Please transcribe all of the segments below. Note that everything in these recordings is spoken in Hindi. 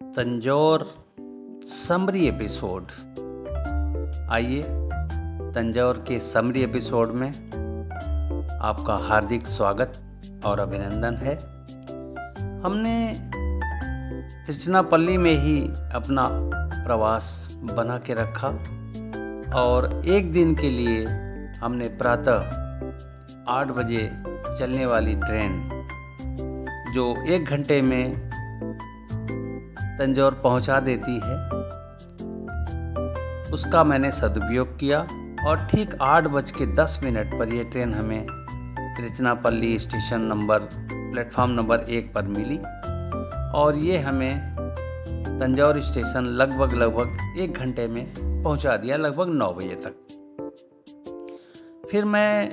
Tanjore summary episode. आइए, तंजौर के समरी एपिसोड में आपका हार्दिक स्वागत और अभिनंदन है। हमने तिरुचिरापल्ली में ही अपना प्रवास बना के रखा और एक दिन के लिए हमने प्रातः 8 बजे चलने वाली ट्रेन जो 1 घंटे में तंजौर पहुंचा देती है, उसका मैंने सदुपयोग किया और ठीक 8:10 पर यह ट्रेन हमें तिरुचिरापल्ली स्टेशन प्लेटफॉर्म नंबर 1 पर मिली और ये हमें तंजौर स्टेशन लगभग 1 घंटे में पहुंचा दिया, लगभग 9 बजे तक। फिर मैं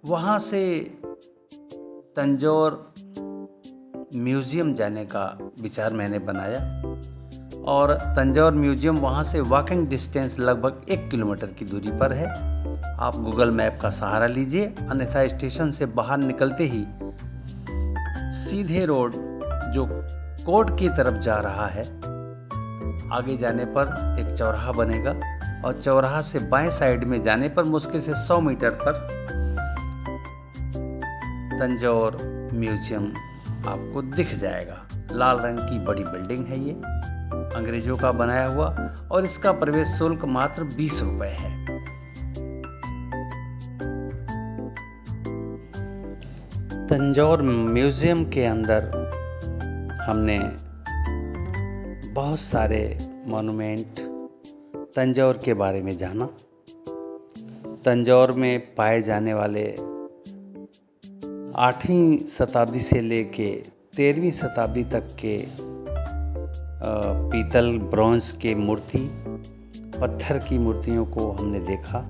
वहाँ से तंजौर म्यूज़ियम जाने का विचार मैंने बनाया और तंजौर म्यूज़ियम वहाँ से वॉकिंग डिस्टेंस लगभग 1 किलोमीटर की दूरी पर है। आप गूगल मैप का सहारा लीजिए, अन्यथा स्टेशन से बाहर निकलते ही सीधे रोड जो कोर्ट की तरफ जा रहा है, आगे जाने पर एक चौराहा बनेगा और चौराहा से बाएं साइड में जाने पर मुश्किल से 100 मीटर पर तंजौर म्यूज़ियम आपको दिख जाएगा। लाल रंग की बड़ी बिल्डिंग है ये, अंग्रेजों का बनाया हुआ, और इसका प्रवेश शुल्क मात्र 20 रुपए है। तंजौर म्यूज़ियम के अंदर हमने बहुत सारे मॉन्यूमेंट तंजौर के बारे में जाना। तंजौर में पाए जाने वाले 8वीं शताब्दी से लेके 13वीं शताब्दी तक के पीतल ब्रॉन्ज के मूर्ति, पत्थर की मूर्तियों को हमने देखा,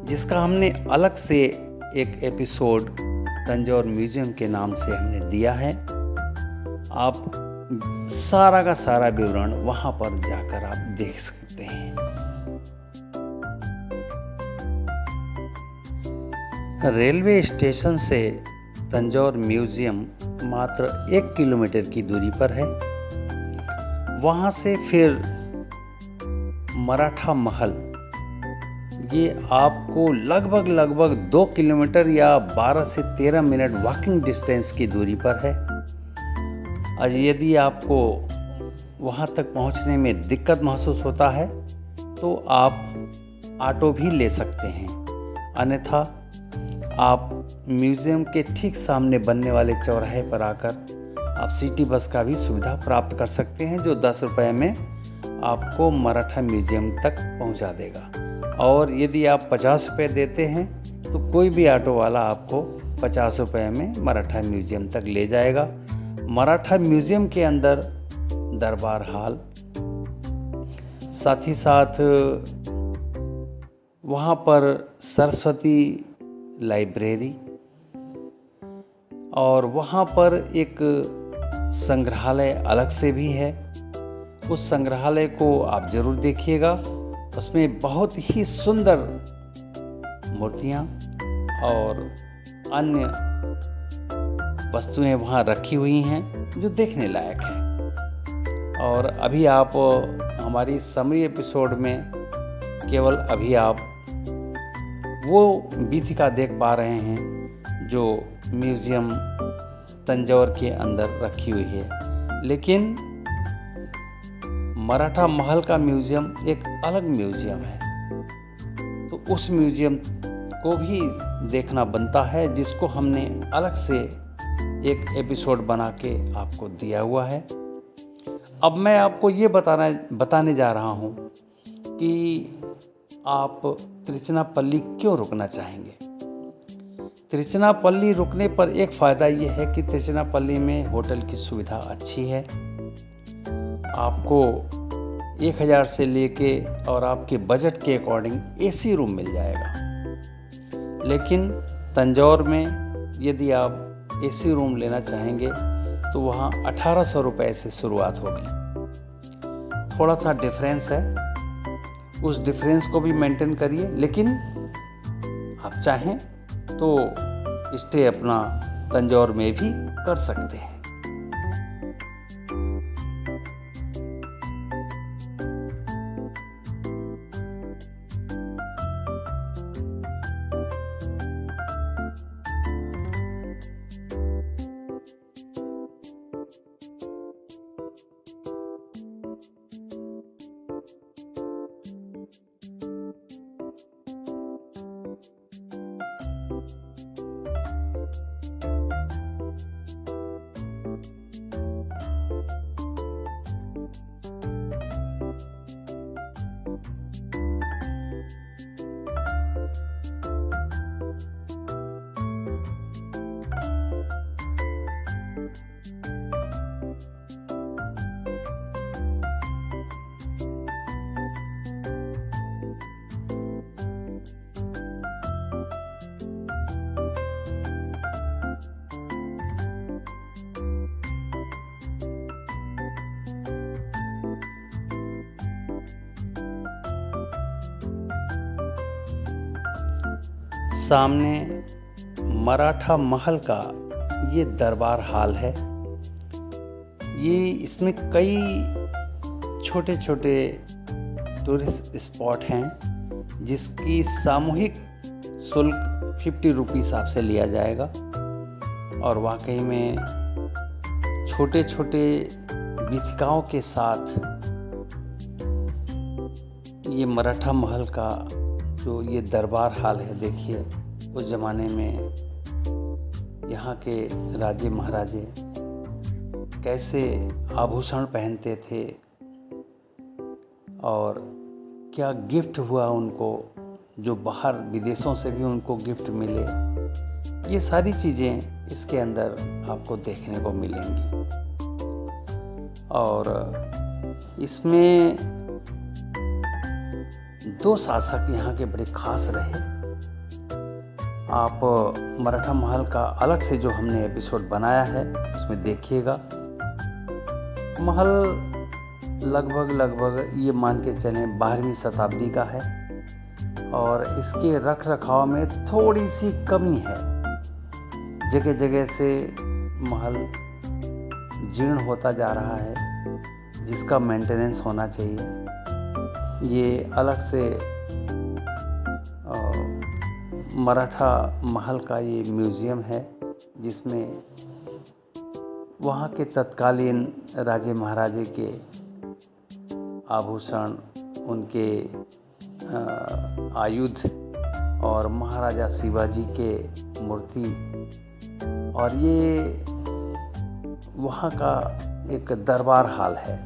जिसका हमने अलग से एक एपिसोड तंजौर म्यूज़ियम के नाम से हमने दिया है। आप सारा का सारा विवरण वहाँ पर जाकर आप देख सकते हैं। रेलवे स्टेशन से तंजौर म्यूज़ियम मात्र 1 किलोमीटर की दूरी पर है। वहाँ से फिर मराठा महल, ये आपको लगभग 2 किलोमीटर या 12 से 13 मिनट वॉकिंग डिस्टेंस की दूरी पर है। और यदि आपको वहाँ तक पहुँचने में दिक्कत महसूस होता है तो आप ऑटो भी ले सकते हैं, अन्यथा आप म्यूज़ियम के ठीक सामने बनने वाले चौराहे पर आकर आप सिटी बस का भी सुविधा प्राप्त कर सकते हैं, जो 10 रुपये में आपको मराठा म्यूज़ियम तक पहुंचा देगा। और यदि आप 50 रुपये देते हैं तो कोई भी ऑटो वाला आपको 50 रुपये में मराठा म्यूज़ियम तक ले जाएगा। मराठा म्यूज़ियम के अंदर दरबार हॉल, साथ ही साथ वहाँ पर सरस्वती लाइब्रेरी, और वहाँ पर एक संग्रहालय अलग से भी है। उस संग्रहालय को आप ज़रूर देखिएगा। उसमें बहुत ही सुंदर मूर्तियाँ और अन्य वस्तुएं वहाँ रखी हुई हैं जो देखने लायक है। और अभी आप हमारी समरी एपिसोड में केवल अभी आप वो वीथिका देख पा रहे हैं जो म्यूज़ियम तंजौर के अंदर रखी हुई है, लेकिन मराठा महल का म्यूज़ियम एक अलग म्यूज़ियम है, तो उस म्यूज़ियम को भी देखना बनता है, जिसको हमने अलग से एक एपिसोड बना के आपको दिया हुआ है। अब मैं आपको ये बताने जा रहा हूँ कि आप तिरुचिरापल्ली क्यों रुकना चाहेंगे। तिरुचिरापल्ली रुकने पर एक फ़ायदा ये है कि तिरुचिरापल्ली में होटल की सुविधा अच्छी है। आपको 1000 से लेके और आपके बजट के अकॉर्डिंग एसी रूम मिल जाएगा। लेकिन तंजौर में यदि आप एसी रूम लेना चाहेंगे तो वहाँ 1800 रुपये से शुरुआत होगी। थोड़ा सा डिफरेंस है, उस डिफरेंस को भी मेंटेन करिए, लेकिन आप चाहें तो स्टे अपना तंजौर में भी कर सकते हैं। सामने मराठा महल का ये दरबार हाल है। ये इसमें कई छोटे छोटे टूरिस्ट स्पॉट हैं जिसकी सामूहिक शुल्क 50 रुपीस आपसे लिया जाएगा। और वाकई में छोटे छोटे वीथिकाओं के साथ ये मराठा महल का जो ये दरबार हाल है, देखिए उस ज़माने में यहाँ के राजे महाराजे कैसे आभूषण पहनते थे और क्या गिफ्ट हुआ उनको, जो बाहर विदेशों से भी उनको गिफ्ट मिले। ये सारी चीज़ें इसके अंदर आपको देखने को मिलेंगी। और इसमें 2 शासक यहाँ के बड़े खास रहे। आप मराठा महल का अलग से जो हमने एपिसोड बनाया है उसमें देखिएगा। महल लगभग ये मान के चलें 12वीं शताब्दी का है और इसके रख रखाव में थोड़ी सी कमी है। जगह जगह से महल जीर्ण होता जा रहा है, जिसका मेंटेनेंस होना चाहिए। ये अलग से मराठा महल का ये म्यूज़ियम है जिसमें वहाँ के तत्कालीन राजे महाराजे के आभूषण, उनके आयुध और महाराजा शिवाजी के मूर्ति, और ये वहाँ का एक दरबार हाल है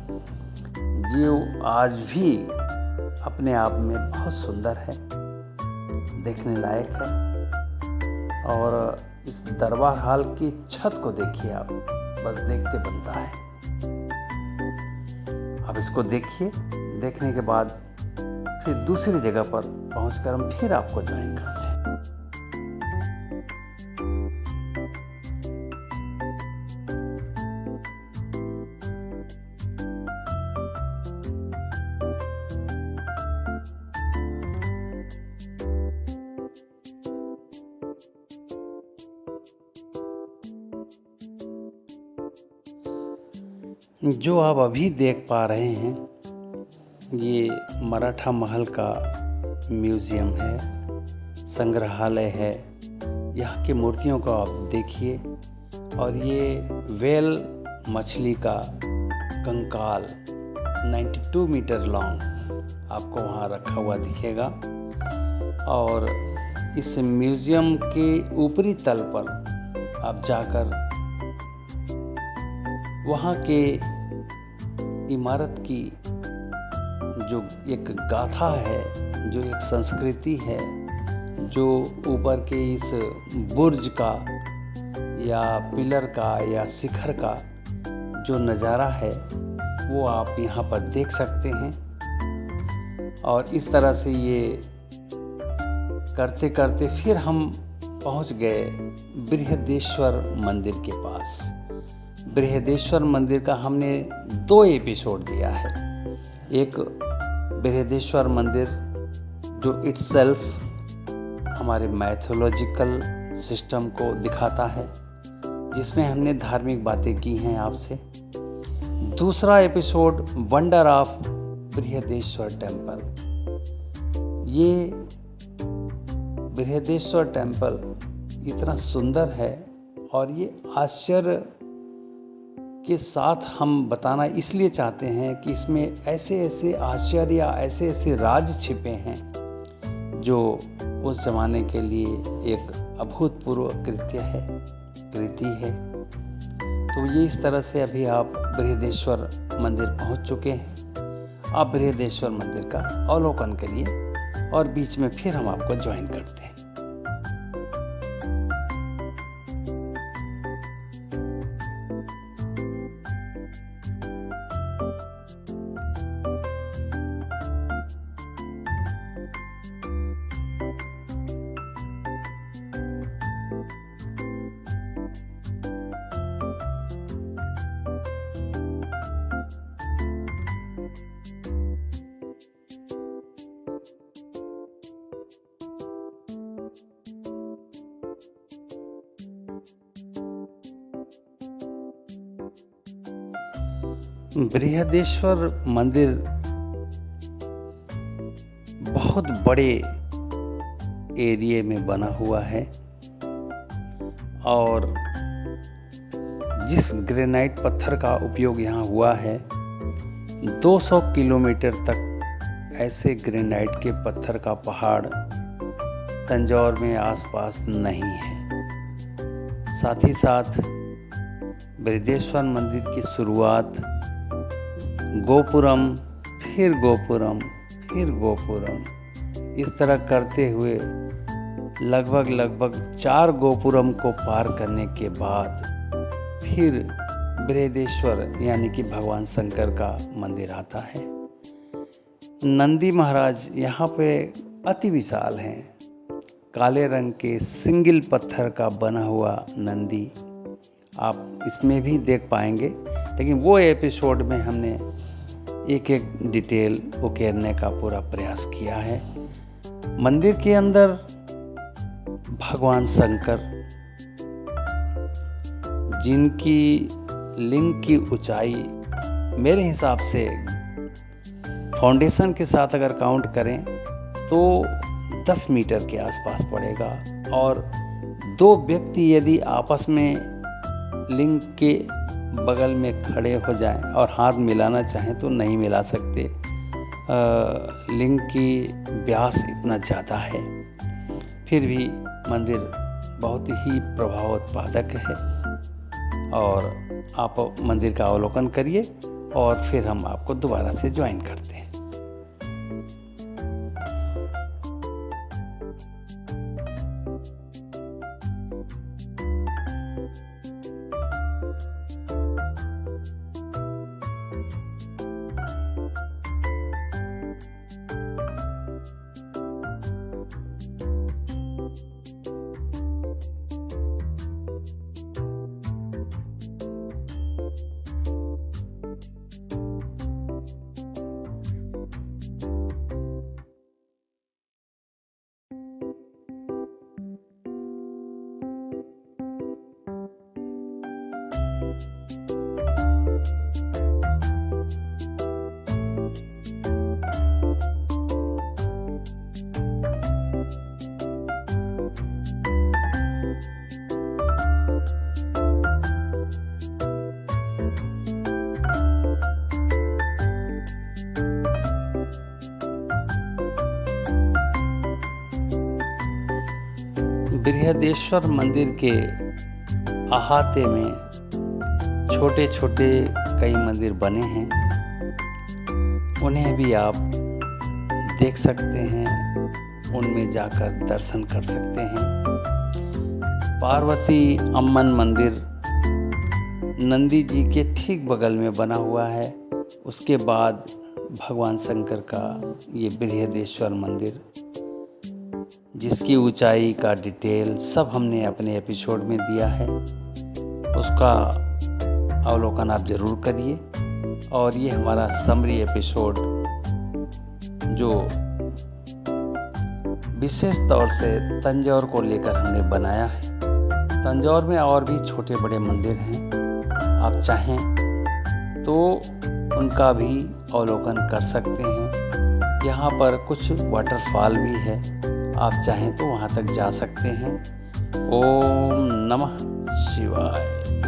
जो आज भी अपने आप में बहुत सुंदर है, देखने लायक है। और इस दरबार हाल की छत को देखिए आप, बस देखते बनता है। आप इसको देखिए, देखने के बाद फिर दूसरी जगह पर पहुंचकर हम फिर आपको ज्वाइन करते हैं। जो आप अभी देख पा रहे हैं ये मराठा महल का म्यूज़ियम है, संग्रहालय है। यहाँ की मूर्तियों को आप देखिए। और ये वेल मछली का कंकाल 92 मीटर लॉन्ग आपको वहाँ रखा हुआ दिखेगा। और इस म्यूज़ियम के ऊपरी तल पर आप जाकर वहाँ के इमारत की जो एक गाथा है, जो एक संस्कृति है, जो ऊपर के इस बुर्ज का या पिलर का या शिखर का जो नज़ारा है वो आप यहाँ पर देख सकते हैं। और इस तरह से ये करते करते फिर हम पहुँच गए बृहदेश्वर मंदिर के पास। बृहदेश्वर मंदिर का हमने 2 एपिसोड दिया है। एक बृहदेश्वर मंदिर जो इटसेल्फ हमारे मैथोलॉजिकल सिस्टम को दिखाता है, जिसमें हमने धार्मिक बातें की हैं आपसे। दूसरा episode wonder of Brihadeshwar temple. ये बृहदेश्वर टेम्पल इतना सुंदर है और ये आश्चर्य के साथ हम बताना इसलिए चाहते हैं कि इसमें ऐसे ऐसे आश्चर्य या ऐसे ऐसे राज छिपे हैं जो उस ज़माने के लिए एक अभूतपूर्व कृति है। तो ये इस तरह से अभी आप बृहदेश्वर मंदिर पहुंच चुके हैं। आप बृहदेश्वर मंदिर का अवलोकन करिए और बीच में फिर हम आपको ज्वाइन करते हैं। बृहदेश्वर मंदिर बहुत बड़े एरिया में बना हुआ है और जिस ग्रेनाइट पत्थर का उपयोग यहाँ हुआ है 200 किलोमीटर तक ऐसे ग्रेनाइट के पत्थर का पहाड़ तंजौर में आसपास नहीं है। साथ ही साथ बृहदेश्वर मंदिर की शुरुआत गोपुरम, फिर गोपुरम, फिर गोपुरम, इस तरह करते हुए लगभग 4 गोपुरम को पार करने के बाद फिर बृहदेश्वर यानी कि भगवान शंकर का मंदिर आता है। नंदी महाराज यहाँ पे अति विशाल हैं। काले रंग के सिंगल पत्थर का बना हुआ नंदी आप इसमें भी देख पाएंगे, लेकिन वो एपिसोड में हमने एक एक डिटेल उकेरने का पूरा प्रयास किया है। मंदिर के अंदर भगवान शंकर, जिनकी लिंग की ऊंचाई मेरे हिसाब से फाउंडेशन के साथ अगर काउंट करें तो 10 मीटर के आसपास पड़ेगा, और 2 व्यक्ति यदि आपस में लिंग के बगल में खड़े हो जाएं और हाथ मिलाना चाहें तो नहीं मिला सकते। लिंग की व्यास इतना ज़्यादा है, फिर भी मंदिर बहुत ही प्रभावोत्पादक है। और आप मंदिर का अवलोकन करिए और फिर हम आपको दोबारा से ज्वाइन करते हैं। बृहदेश्वर मंदिर के अहाते में छोटे छोटे कई मंदिर बने हैं, उन्हें भी आप देख सकते हैं, उनमें जाकर दर्शन कर सकते हैं। पार्वती अम्मन मंदिर नंदी जी के ठीक बगल में बना हुआ है। उसके बाद भगवान शंकर का ये बृहदेश्वर मंदिर, जिसकी ऊंचाई का डिटेल सब हमने अपने एपिसोड में दिया है, उसका अवलोकन आप ज़रूर करिए। और ये हमारा समरी एपिसोड जो विशेष तौर से तंजौर को लेकर हमने बनाया है। तंजौर में और भी छोटे बड़े मंदिर हैं, आप चाहें तो उनका भी अवलोकन कर सकते हैं। यहाँ पर कुछ वाटरफॉल भी है, आप चाहें तो वहाँ तक जा सकते हैं। ओम नमः शिवाय।